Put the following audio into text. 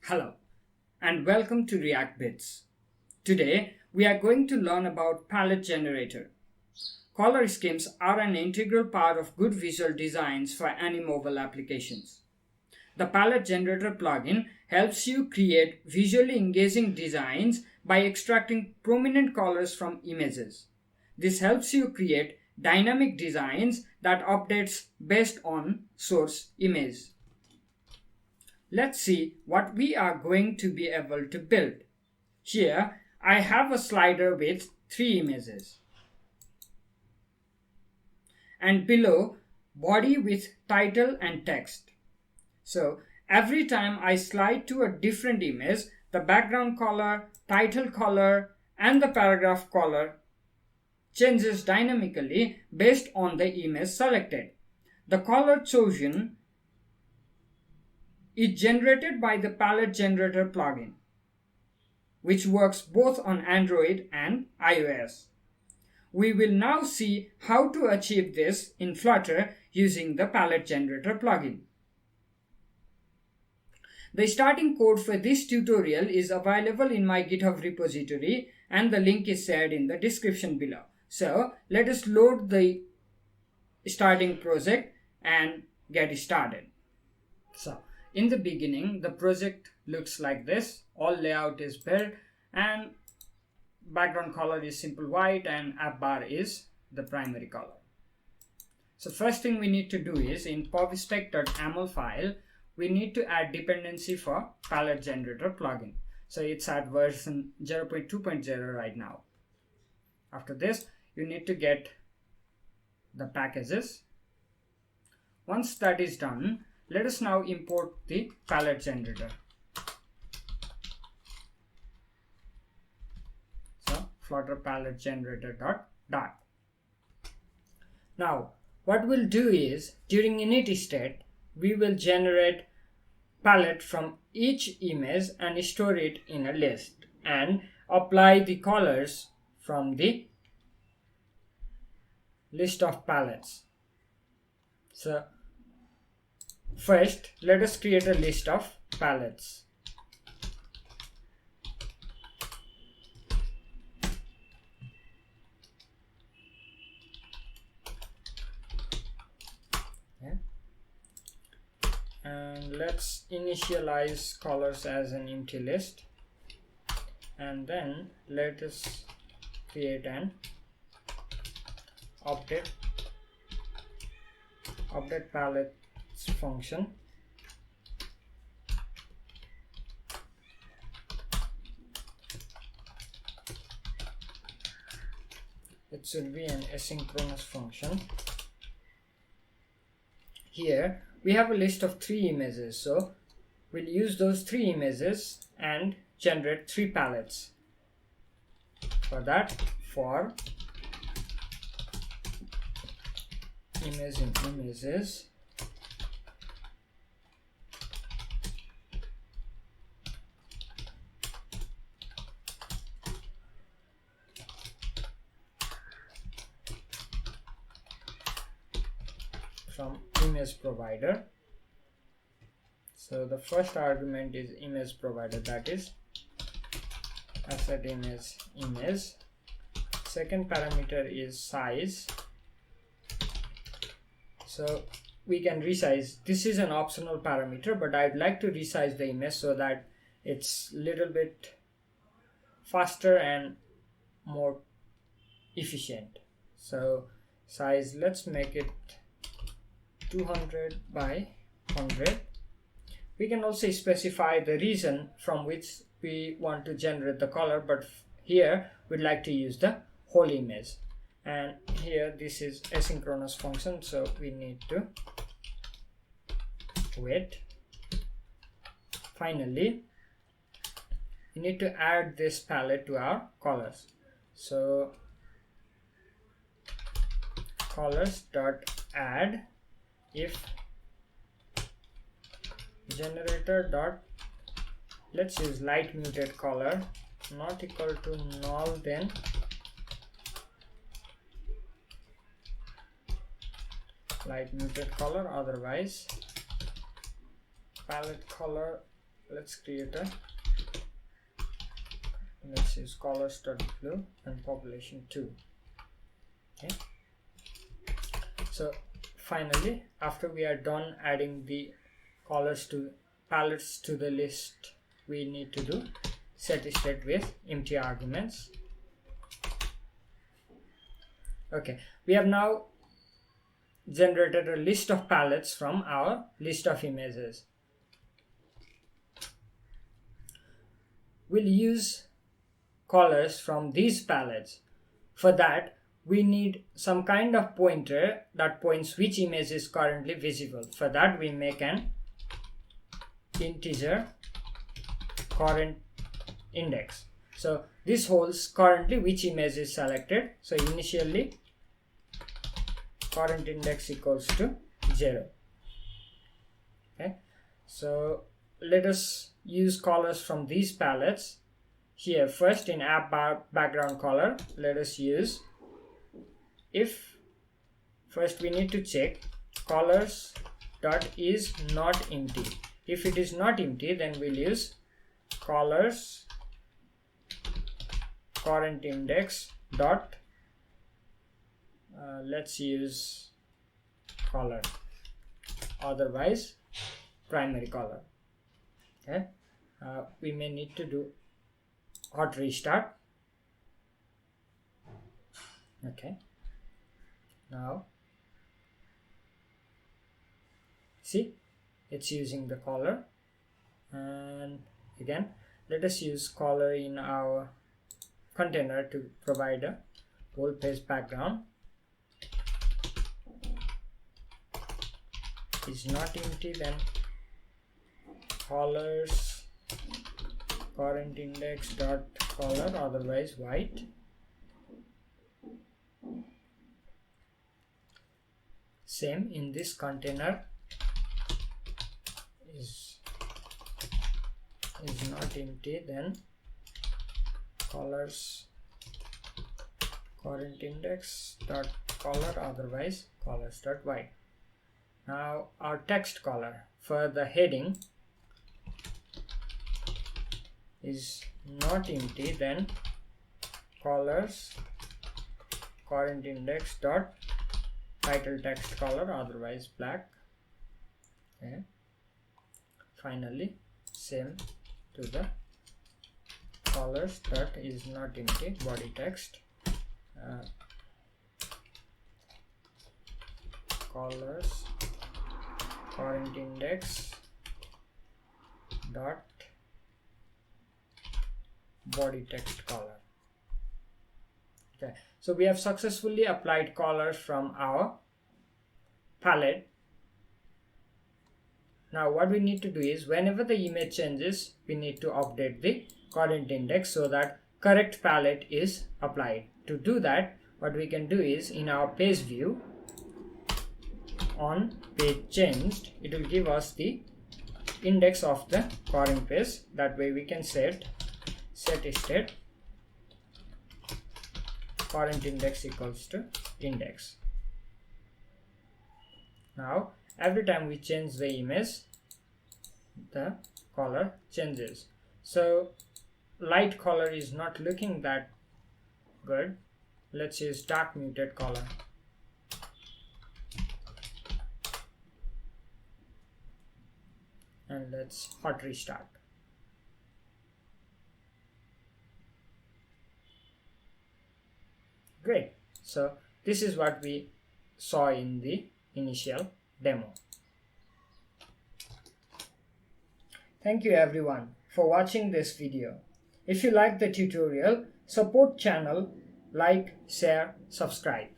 Hello and welcome to React Bits. Today we are going to learn about Palette Generator. Color schemes are an integral part of good visual designs for any mobile applications. The Palette Generator plugin helps you create visually engaging designs by extracting prominent colors from images. This helps you create dynamic designs that updates based on source image. Let's see what we are going to be able to build. Here I have a slider with 3 images and below body with title and text. So every time I slide to a different image, the background color, title color and the paragraph color changes dynamically based on the image selected. The color chosen is generated by the Palette Generator plugin, which works both on Android and iOS. We will now see how to achieve this in Flutter using the Palette Generator plugin. The starting code for this tutorial is available in my GitHub repository and the link is shared in the description below. So let us load the starting project and get started. So in the beginning, the project looks like this. All layout is built and background color is simple white and app bar is the primary color. So first thing we need to do is in povspec.yaml file, we need to add dependency for Palette Generator plugin. So it's at version 0.2.0 right now. After this, you need to get the packages. Once that is done, let us now import the Palette Generator. So Flutter Palette Generator.dart. Now what we'll do is during init state we will generate palette from each image and store it in a list and apply the colors from the list of palettes. So first, let us create a list of palettes. Okay. And let's initialize colors as an empty list. And then let us create an update palette function. It should be an asynchronous function. Here we have a list of 3 images, so we'll use those 3 images and generate 3 palettes. For that, for image in images, from image provider. So the first argument is image provider, that is asset image. Second parameter is size. So we can resize. This is an optional parameter, but I'd like to resize the image so that it's little bit faster and more efficient. So size, let's make it 200 by 100. We can also specify the region from which we want to generate the color, but here we'd like to use the whole image. And here this is asynchronous function, so we need to wait. Finally, we need to add this palette to our colors. So colors.add if generator dot, let's use light muted color not equal to null, then light muted color, otherwise palette color let's create a, let's use colors.blue and population 2. Okay, so finally, after we are done adding the colors to palettes to the list, we need to do set state with empty arguments. Okay, we have now generated a list of palettes from our list of images. We'll use colors from these palettes. For that, we need some kind of pointer that points which image is currently visible. For that, we make an integer current index. So this holds currently which image is selected. So initially current index equals to 0. Okay, so let us use colors from these palettes. Here first in app background color, let us use, if first we need to check colors dot is not empty. If it is not empty, then we'll use colors current index dot let's use color, otherwise primary color. Okay, we may need to do hot restart. Okay, now see, it's using the color. And again, let us use color in our container to provide a whole page background. Is not empty, then colors current index dot color, otherwise white. Same in this container, is not empty, then colors current index dot color, otherwise colors dot white. Now our text color for the heading is not empty, then colors current index dot title text color, otherwise black. Okay, finally same to the colors dot is not empty body text, colors current index dot body text color. Okay, so we have successfully applied colors from our palette. Now what we need to do is, whenever the image changes, we need to update the current index so that correct palette is applied. To do that, what we can do is, in our page view, on page changed, it will give us the index of the current page. That way we can set state current index equals to index. Now every time we change the image, the color changes. So light color is not looking that good. Let's use dark muted color. And let's hot restart. Great. So this is what we saw in the initial demo. Thank you everyone for watching this video. If you like the tutorial, support channel, like, share, subscribe.